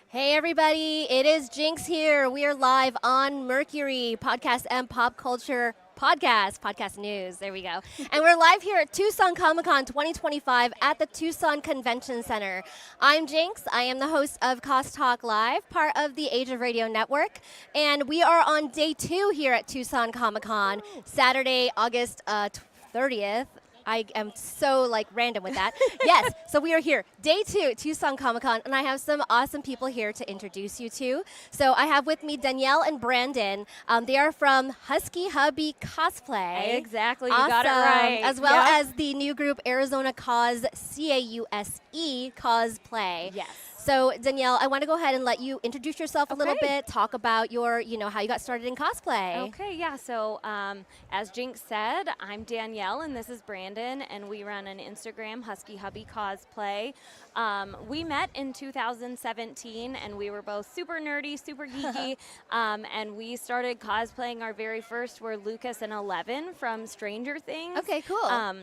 Hey everybody, it is Jinx here. We are live on Mercury Podcast and Pop Culture Podcast News. There we go. And we're live here at Tucson Comic-Con 2025 at the Tucson Convention Center. I'm Jinx. I am the host of Cos Talk Live, part of the Age of Radio Network. And we are on day 2 here at Tucson Comic-Con, Saturday, August 30th. I am so random with that. Yes, so we are here, day 2 at Tucson Comic-Con, and I have some awesome people here to introduce you to. So I have with me Danielle and Brandon. They are from Husky Hubby Cosplay. Exactly, Awesome. You got it right. As well as the new group Arizona Cause, C-A-U-S-E, Cosplay. Yes. So Danielle, I want to go ahead and let you introduce yourself a little bit, talk about your, how you got started in cosplay. Okay, yeah, so as Jinx said, I'm Danielle and this is Brandon, and we run an Instagram, Husky Hubby Cosplay. We met in 2017 and we were both super nerdy, super geeky, and we started cosplaying. Our very first were Lucas and Eleven from Stranger Things. Okay, cool.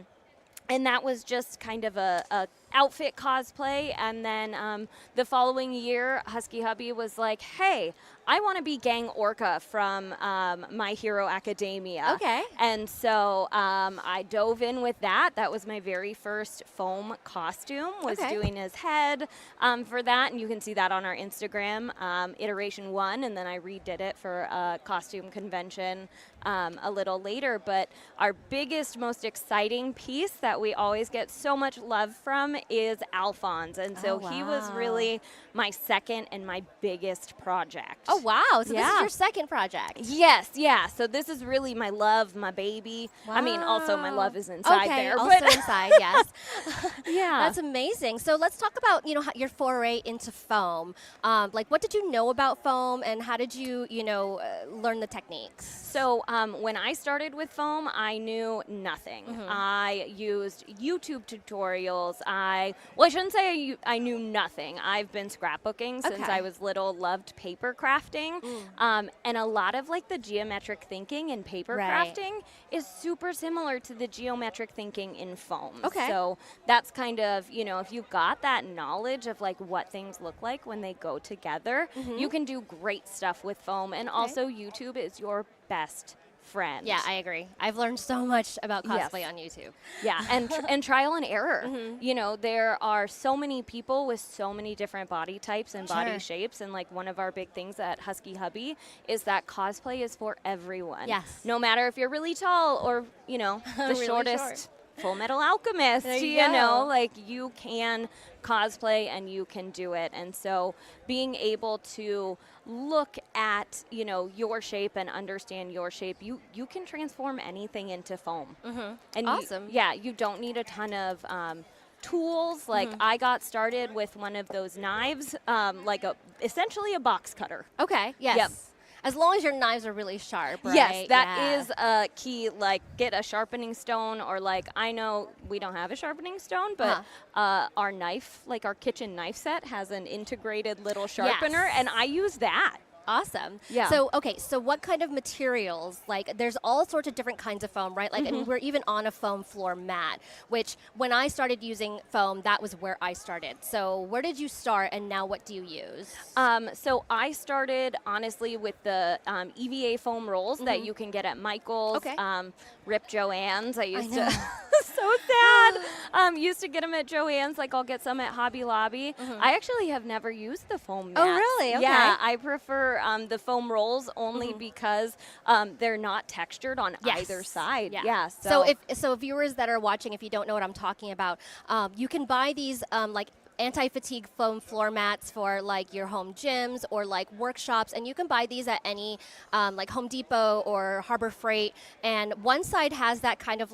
And that was just kind of a outfit cosplay, and then the following year, Husky Hubby was like, hey, I want to be Gang Orca from My Hero Academia. Okay. And so I dove in with that. That was my very first foam costume, was doing his head for that, and you can see that on our Instagram, iteration 1, and then I redid it for a costume convention a little later. But our biggest, most exciting piece that we always get so much love from is Alphonse, and so he was really my second and my biggest project. Oh, wow. So this is your second project. Yes, yeah. So this is really my love, my baby. Wow. I mean, also my love is inside there. Also but inside, yes. Yeah. That's amazing. So let's talk about, your foray into foam. What did you know about foam, and how did you, learn the techniques? So when I started with foam, I knew nothing. I used YouTube tutorials. I shouldn't say I knew nothing. I've been scrapbooking since I was little, loved paper crafting. And a lot of the geometric thinking in paper crafting is super similar to the geometric thinking in foam. Okay. So that's kind of, if you've got that knowledge of what things look like when they go together, you can do great stuff with foam. And also YouTube is your best friend. Yeah, I agree. I've learned so much about cosplay on YouTube. Yeah, and trial and error. There are so many people with so many different body types and body shapes, and one of our big things at Husky Hubby is that cosplay is for everyone. Yes. No matter if you're really tall or, the really shortest. Short. Full Metal Alchemist, you go. you can cosplay and you can do it. And so being able to look at, your shape and understand your shape, you can transform anything into foam. And awesome. you don't need a ton of tools. I got started with one of those knives, essentially a box cutter. Okay, yes. Yep. As long as your knives are really sharp, right? Yes, that is a key. Get a sharpening stone, or I know we don't have a sharpening stone, but our knife, our kitchen knife set, has an integrated little sharpener, and I use that. Awesome. Yeah. So, so what kind of materials? There's all sorts of different kinds of foam, right? And we're even on a foam floor mat, which when I started using foam, that was where I started. So where did you start, and now what do you use? So I started, honestly, with the EVA foam rolls that you can get at Michael's, Rip Joann's. I used to, so sad. Used to get them at Joann's, I'll get some at Hobby Lobby. I actually have never used the foam mats. Oh, really? Okay. Yeah, I prefer the foam rolls only because they're not textured on either side. Yeah. So if viewers that are watching, if you don't know what I'm talking about, you can buy these anti-fatigue foam floor mats for your home gyms or workshops, and you can buy these at any Home Depot or Harbor Freight, and one side has that kind of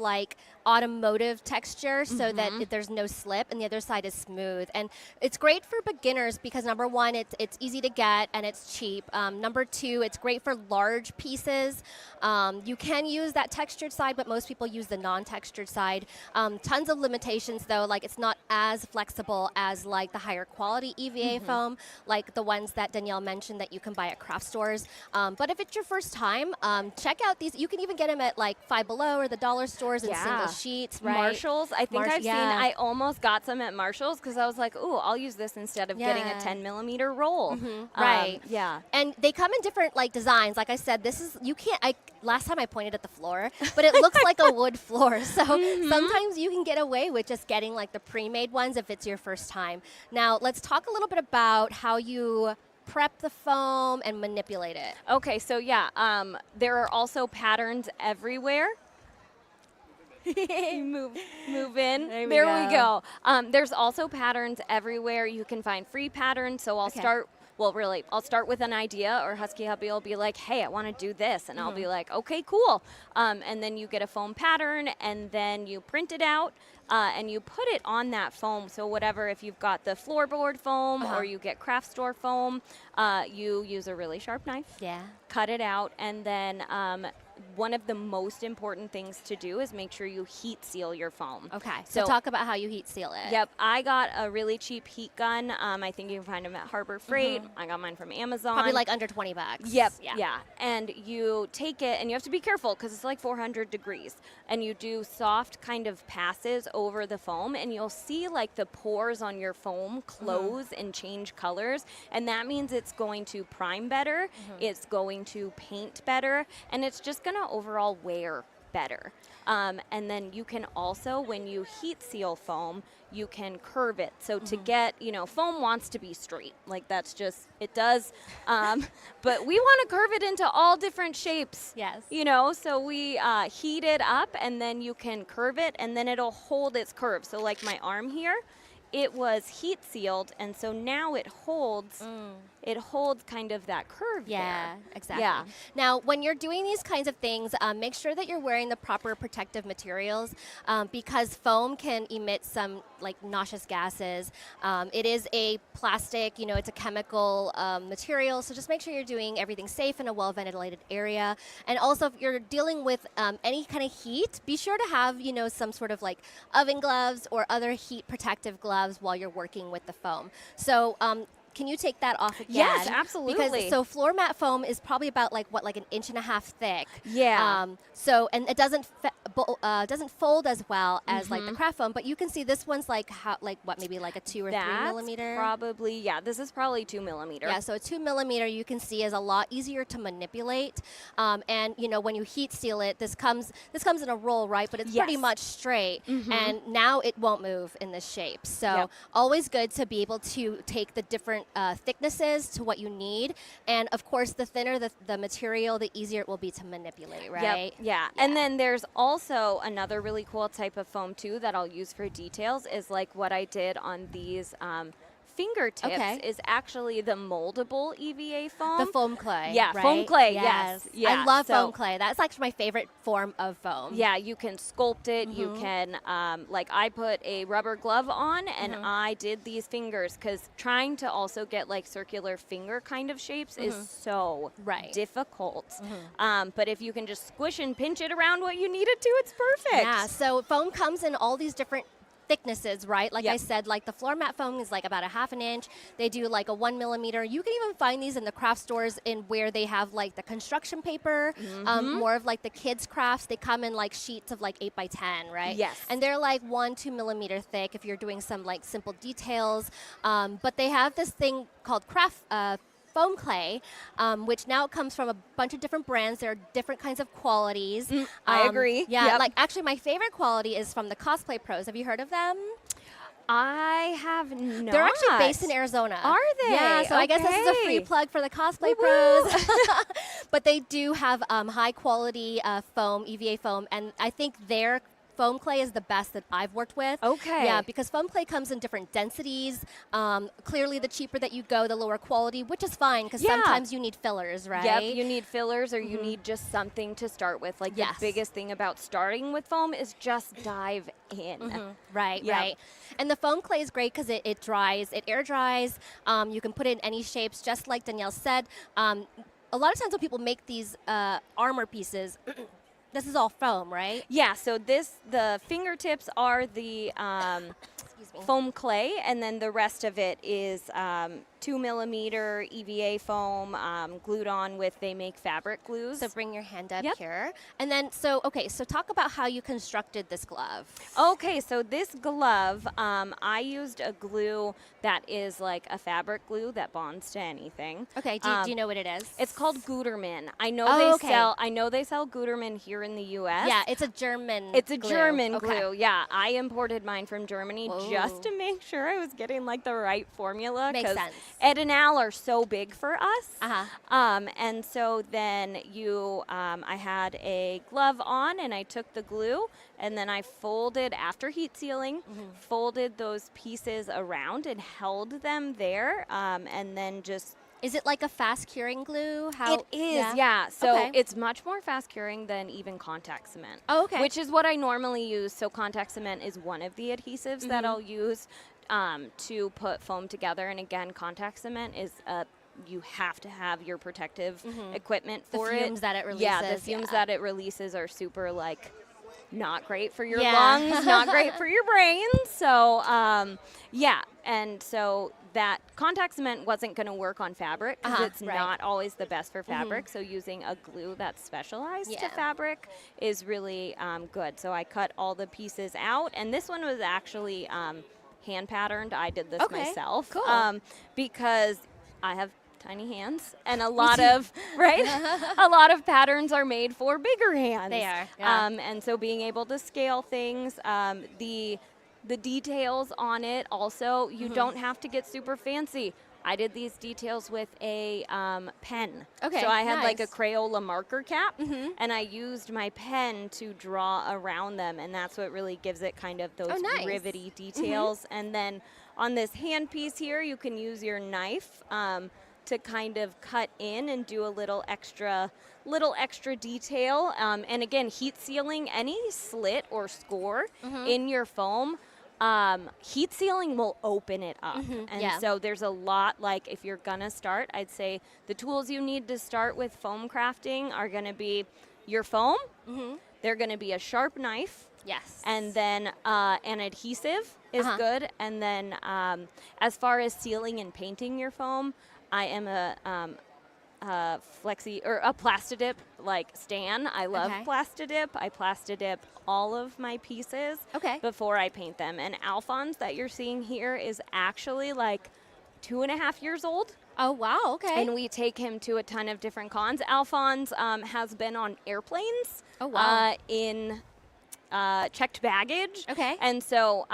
automotive texture so that there's no slip, and the other side is smooth. And it's great for beginners because number one, it's easy to get and it's cheap. Number two, it's great for large pieces. You can use that textured side, but most people use the non-textured side. Tons of limitations though, it's not as flexible as has like the higher quality EVA foam, like the ones that Danielle mentioned that you can buy at craft stores. But if it's your first time, check out these. You can even get them at like Five Below or the dollar stores in single sheets, right? Marshalls. I think I've seen. I almost got some at Marshalls because I was like, "Ooh, I'll use this instead of getting a 10 millimeter roll." Right. Yeah. And they come in different like designs. Like I said, this is you can't. Last time I pointed at the floor, but it looks like a wood floor. So sometimes you can get away with just getting like the pre-made ones if it's your first time. Now let's talk a little bit about how you prep the foam and manipulate it. Okay, so yeah, there are also patterns everywhere. You move in. There we go. There's also patterns everywhere. You can find free patterns. So I'll start. Well, really, I'll start with an idea, or Husky Hubby will be like, "Hey, I want to do this," and I'll be like, "Okay, cool." And then you get a foam pattern, and then you print it out. And you put it on that foam. So whatever, if you've got the floorboard foam or you get craft store foam, you use a really sharp knife. Yeah. Cut it out, and then one of the most important things to do is make sure you heat seal your foam. Okay. So talk about how you heat seal it. Yep. I got a really cheap heat gun. I think you can find them at Harbor Freight. I got mine from Amazon. Probably like under $20. Yep. Yeah. And you take it, and you have to be careful because it's like 400 degrees. And you do soft kind of passes over the foam, and you'll see like the pores on your foam close and change colors. And that means it's going to prime better. It's going to paint better. And it's just going to overall wear better. And then you can also, when you heat seal foam, you can curve it. So to get, foam wants to be straight. Like that's just, it does. But we want to curve it into all different shapes. Yes. So we heat it up, and then you can curve it, and then it'll hold its curve. So like my arm here, it was heat sealed, and so now it holds. It holds kind of that curve there. Exactly. Yeah. Now, when you're doing these kinds of things, make sure that you're wearing the proper protective materials because foam can emit some like noxious gases. It is a plastic, it's a chemical material, so just make sure you're doing everything safe in a well-ventilated area. And also, if you're dealing with any kind of heat, be sure to have, some sort of like oven gloves or other heat protective gloves while you're working with the foam. So, can you take that off again? Yes, absolutely. Because so floor mat foam is probably about like 1.5 inches thick. Yeah. So and it doesn't fold as well as like the craft foam, but you can see this one's like maybe like a 2 or 3 millimeter. Probably this is probably 2 millimeter. Yeah, so a 2 millimeter you can see is a lot easier to manipulate. And when you heat seal it, this comes in a roll, right? But it's pretty much straight, and now it won't move in this shape. So always good to be able to take the different thicknesses to what you need, and of course the thinner the material, the easier it will be to manipulate, right? Yep. Yeah. And then there's also another really cool type of foam too that I'll use for details is like what I did on these fingertips is actually the moldable EVA foam. The foam clay. Yeah, right? foam clay, yes. Yeah. I love foam clay. That's actually my favorite form of foam. Yeah, you can sculpt it. You can, I put a rubber glove on and I did these fingers because trying to also get like circular finger kind of shapes is so difficult. But if you can just squish and pinch it around what you need it to, it's perfect. Yeah, so foam comes in all these different thicknesses, right? Like I said, like the floor mat foam is like about 1/2 inch. They do like a 1 millimeter. You can even find these in the craft stores in where they have like the construction paper, more of like the kids crafts. They come in like sheets of like 8x10, right? Yes. And they're like 1-2 millimeter thick if you're doing some like simple details. But they have this thing called craft foam clay, which now comes from a bunch of different brands. There are different kinds of qualities. I agree. Yeah, like actually my favorite quality is from the Cosplay Pros. Have you heard of them? I have not. They're actually based in Arizona. Are they? Yeah, so I guess this is a free plug for the Cosplay Pros. But they do have high quality foam, EVA foam, and I think their foam clay is the best that I've worked with. Okay. Yeah, because foam clay comes in different densities. Clearly, the cheaper that you go, the lower quality, which is fine because sometimes you need fillers, right? Yep, you need fillers or you need just something to start with. Like the biggest thing about starting with foam is just dive in. Right, right. And the foam clay is great because it dries, it air dries. You can put it in any shapes, just like Danielle said. A lot of times when people make these armor pieces, this is all foam, right? Yeah, so the fingertips are the foam clay, and then the rest of it is 2mm EVA foam glued on with, they make fabric glues. So bring your hand up Yep. here. And then, so talk about how you constructed this glove. Okay, so this glove, I used a glue that is like a fabric glue that bonds to anything. Okay, do you know what it is? It's called Gutermann. I know they sell Gutermann here in the U.S. Yeah, it's a German It's a glue. German Okay. glue. Yeah, I imported mine from Germany just to make sure I was getting like the right formula. Makes sense. Ed and Al are so big for us. Uh-huh. And so then I had a glove on, and I took the glue, and then I folded, after heat sealing, folded those pieces around and held them there, and then just... Is it like a fast curing glue? It is, yeah. So Okay. it's much more fast curing than even contact cement. Oh, okay. Which is what I normally use. So contact cement is one of the adhesives that I'll use to put foam together. And again, contact cement is you have to have your protective equipment for it. The fumes that it releases. Yeah, the fumes that it releases are super not great for your Yeah. lungs, not great for your brain. So and so that contact cement wasn't going to work on fabric because it's not always the best for fabric. So using a glue that's specialized to fabric is really good. So I cut all the pieces out, and this one was actually hand patterned. I did this myself because I have tiny hands, and a lot of a lot of patterns are made for bigger hands. They are. Yeah. And so being able to scale things, the details on it also, you don't have to get super fancy. I did these details with a pen. Okay, So I had like a nice. Crayola marker cap, and I used my pen to draw around them, and that's what really gives it kind of those nice. rivety details. And then on this hand piece here, you can use your knife to kind of cut in and do a little extra detail. And again, heat sealing any slit or score in your foam, heat sealing will open it up. And so there's a lot, like if you're gonna start, I'd say the tools you need to start with foam crafting are gonna be your foam, they're gonna be a sharp knife, Yes. and then an adhesive is good. And then as far as sealing and painting your foam, I am a flexi or a Plastidip stan. I love Plastidip. I Plastidip all of my pieces before I paint them. And Alphonse that you're seeing here is actually 2.5 years old. Oh, wow. Okay. And we take him to a ton of different cons. Alphonse has been on airplanes. Oh, wow. In checked baggage. Okay. And so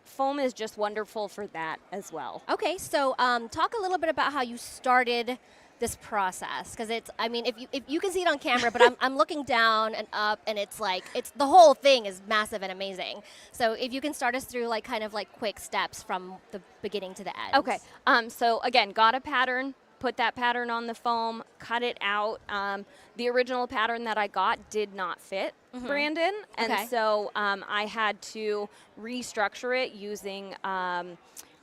foam is just wonderful for that as well. Okay, so talk a little bit about how you started this process, because if you can see it on camera, but I'm looking down and up, and it's the whole thing is massive and amazing. So if you can start us through quick steps from the beginning to the end. Okay. So again, got a pattern. Put that pattern on the foam, cut it out. The original pattern that I got did not fit Brandon, and so I had to restructure it using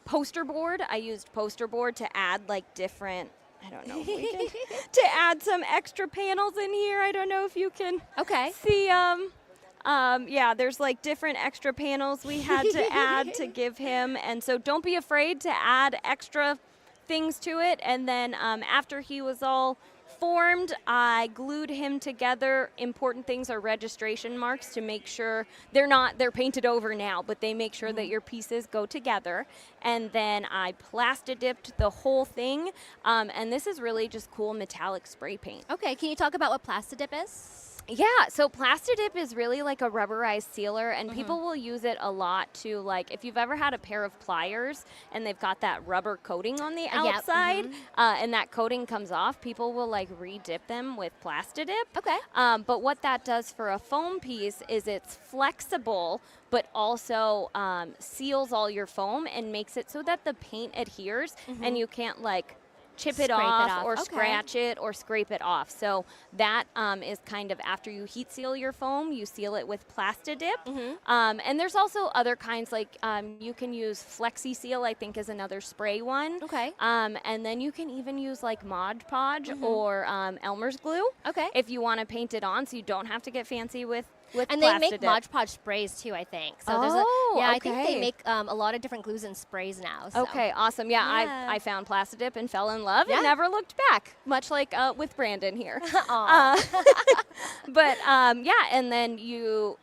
poster board. I used poster board to add different, I don't know if we can, to add some extra panels in here. I don't know if you can see, yeah, there's different extra panels we had to add to give him, and so don't be afraid to add extra things to it. And then after he was all formed, I glued him together. Important things are registration marks to make sure they're painted over now, but they make sure that your pieces go together. And then I Plastidiped the whole thing, and this is really just cool metallic spray paint. Okay, can you talk about what Plastidip is? Yeah, so Plastidip is really like a rubberized sealer, and people will use it a lot to, if you've ever had a pair of pliers and they've got that rubber coating on the outside, and that coating comes off, people will re-dip them with Plastidip. Okay. But what that does for a foam piece is it's flexible, but also seals all your foam and makes it so that the paint adheres, and you can't chip it off or scratch it or scrape it off. So that is kind of after you heat seal your foam, you seal it with Plastidip. And there's also other kinds, you can use Flexi Seal, I think is another spray one. Okay. And then you can even use Mod Podge or Elmer's glue if you want to paint it on, so you don't have to get fancy with with And they make Plastidip. Mod Podge sprays too, I think. So I think they make a lot of different glues and sprays now. So. Okay, awesome. Yeah, I found Plastidip and fell in love and never looked back, much like with Brandon here. But and then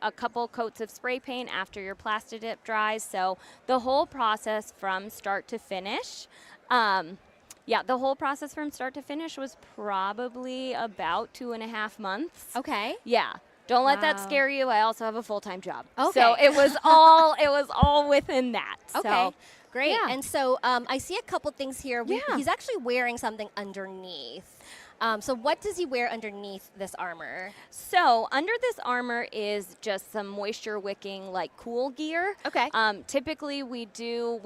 a couple coats of spray paint after your Plastidip dries. So the whole process from start to finish. The whole process from start to finish was probably about 2.5 months. Okay. Yeah. Don't let that scare you. I also have a full-time job. Okay. So it was all within that. Okay. So, great. yeah. And so I see a couple things here. He's actually wearing something underneath. So what does he wear underneath this armor? So under this armor is just some moisture wicking, like cool gear. Okay. Typically we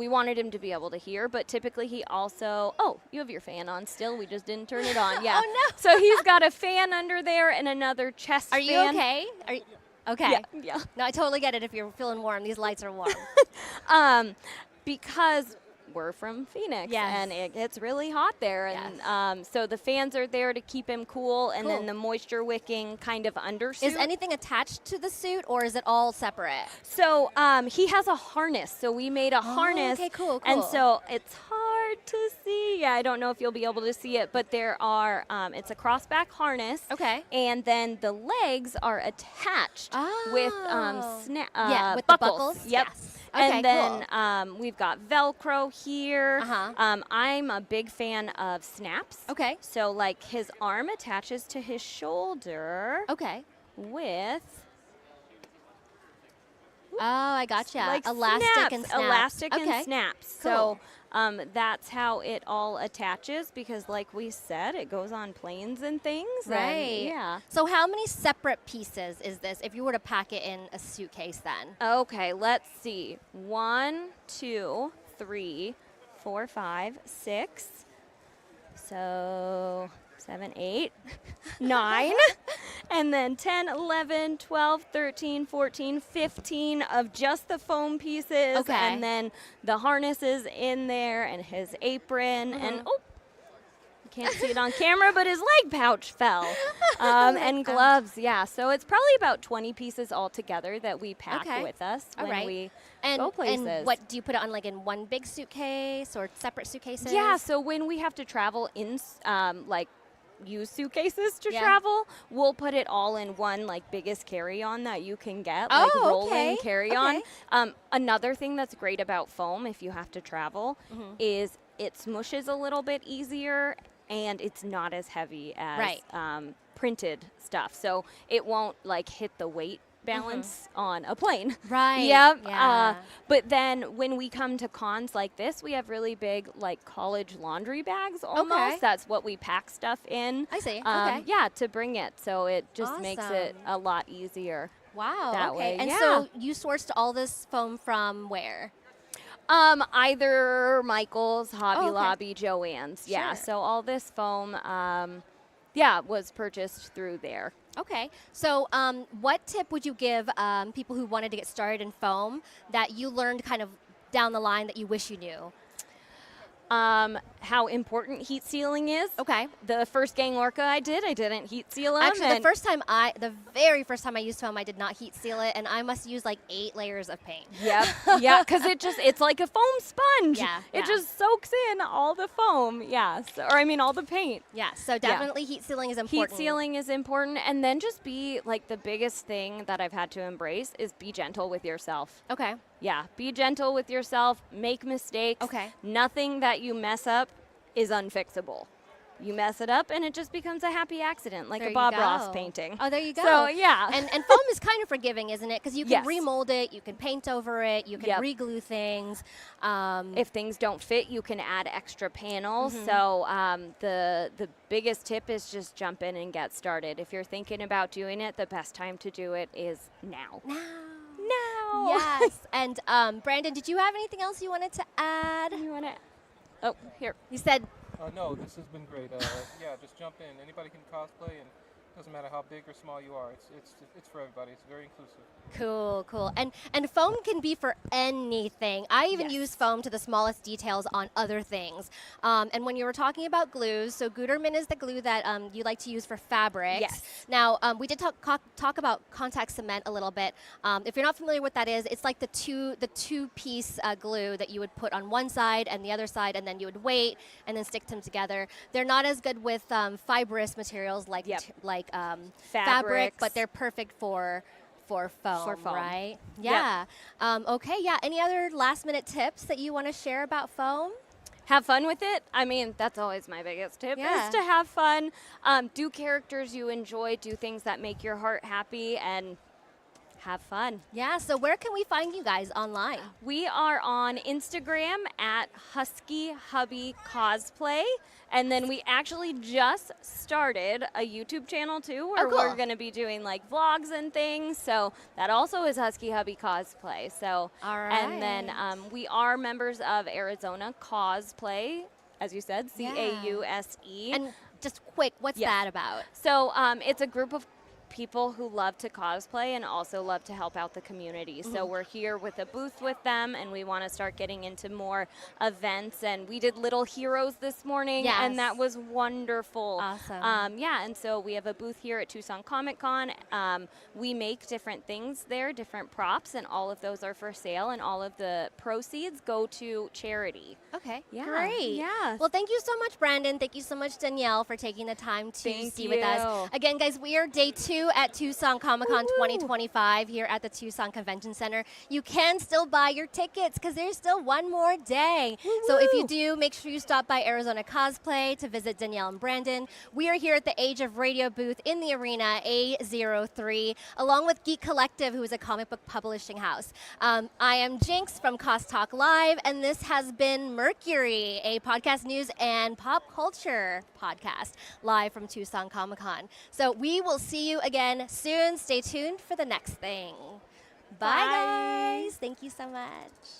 wanted him to be able to hear, but typically he also, you have your fan on still. We just didn't turn it on. Yeah. Oh no. So he's got a fan under there and another chest fan. Are you okay? Okay. Yeah. No, I totally get it if you're feeling warm. These lights are warm. Because we're from Phoenix, and it gets really hot there, and so the fans are there to keep him cool, and then the moisture wicking kind of undersuit. Is anything attached to the suit, or is it all separate? So he has a harness, so we made a harness. Okay, cool. And so it's hard to see. Yeah, I don't know if you'll be able to see it, but there are, it's a crossback harness. Okay. And then the legs are attached with with buckles. the buckles? Yep. Yes. And Okay, then we've got Velcro here. Uh-huh. I'm a big fan of snaps. Okay. So like his arm attaches to his shoulder Okay. with I gotcha. like Elastic snaps, and snaps. elastic Okay. and snaps. Cool. So that's how it all attaches because, like we said, it goes on planes and things. Right. And, yeah. So how many separate pieces is this if you were to pack it in a suitcase then? Okay, let's see. 1, 2, 3, 4, 5, 6. So 7, 8, 9, and then 10, 11, 12, 13, 14, 15 of just the foam pieces. Okay. And then the harness is in there and his apron. And, you can't see it on camera, but his leg pouch fell. And gloves, yeah. So it's probably about 20 pieces altogether that we pack with us when we go places. And what, do you put it on like in one big suitcase or separate suitcases? Yeah, so when we have to travel in, use suitcases to travel, we'll put it all in one like biggest carry-on that you can get, like rolling carry-on. Another thing that's great about foam if you have to travel is it smushes a little bit easier and it's not as heavy as printed stuff. So it won't like hit the weight balance on a plane. Right. Yep. Yeah. But then when we come to cons like this, we have really big like college laundry bags almost. Okay. That's what we pack stuff in. I see. Okay. Yeah, to bring it. So it just Awesome. makes it a lot easier. Wow. that okay. way, And yeah. so you sourced all this foam from where? Either Michael's, Hobby okay. Lobby, Joann's. Yeah. Sure. So all this foam, was purchased through there. Okay. So what tip would you give people who wanted to get started in foam that you learned kind of down the line that you wish you knew? How important heat sealing is. Okay. The first gang orca I didn't heat seal them. Actually, the very first time I used foam, I did not heat seal it, and I must use like 8 layers of paint. Yep. Yeah, because it's like a foam sponge. Yeah, It yeah. just soaks in all the foam. Yeah. So, all the paint. Yeah. So definitely heat sealing is important. Heat sealing is important. And then just be like the biggest thing that I've had to embrace is be gentle with yourself. Okay. Yeah. Be gentle with yourself. Make mistakes. Okay. Nothing that you mess up is unfixable. You mess it up and it just becomes a happy accident, like There a you Bob go. Ross painting. Oh, there you go. So, yeah. And foam is kind of forgiving, isn't it? Because you can Yes. remold it, you can paint over it, you can Yep. re-glue things. If things don't fit, you can add extra panels. Mm-hmm. So the biggest tip is just jump in and get started. If you're thinking about doing it, the best time to do it is now. Now. Now. Yes. And Brandon, did you have anything else you wanted to add? You want to? Oh, here. You said No, this has been great. Yeah, just jump in. Anybody can cosplay, and Doesn't matter how big or small you are. It's for everybody. It's very inclusive. Cool, cool. And foam can be for anything. I even Yes. use foam to the smallest details on other things. And when you were talking about glues, so Gutermann is the glue that you like to use for fabrics. Yes. Now, we did talk about contact cement a little bit. If you're not familiar with what that is, it's like the two-piece glue that you would put on one side and the other side, and then you would wait and then stick them together. They're not as good with fibrous materials like Yep. fabric, Fabrics. but they're perfect for foam, For foam. right? Yep. Yeah. Okay, yeah. Any other last minute tips that you want to share about foam? Have fun with it. I mean, that's always my biggest tip Yeah. is to have fun. Do characters you enjoy, do things that make your heart happy, and have fun. Yeah, so where can we find you guys online? We are on Instagram at Husky Hubby Cosplay. And then we actually just started a YouTube channel too, where Oh, cool. we're going to be doing like vlogs and things. So that also is Husky Hubby Cosplay. So, All and then right. we are members of Arizona Cosplay, as you said, CAUSE. And just quick, what's Yes. that about? So it's a group of people who love to cosplay and also love to help out the community. So we're here with a booth with them, and we want to start getting into more events. And we did Little Heroes this morning, Yes. and that was wonderful. Awesome. Yeah, and so we have a booth here at Tucson Comic Con. We make different things there, different props, and all of those are for sale, and all of the proceeds go to charity. Okay, Yeah, great. yeah. Well, thank you so much, Brandon. Thank you so much, Danielle, for taking the time to Thank see with us. you. Again, guys, we are day 2 at Tucson Comic Con 2025 here at the Tucson Convention Center. You can still buy your tickets because there's still one more day. So if you do, make sure you stop by Arizona Cosplay to visit Danielle and Brandon. We are here at the Age of Radio booth in the arena, A03, along with Geek Collective, who is a comic book publishing house. I am Jinx from Cos Talk Live, and this has been Mercury, a podcast news and pop culture podcast live from Tucson Comic Con. So we will see you again soon. Stay tuned for the next thing. Bye, Bye. guys. Thank you so much.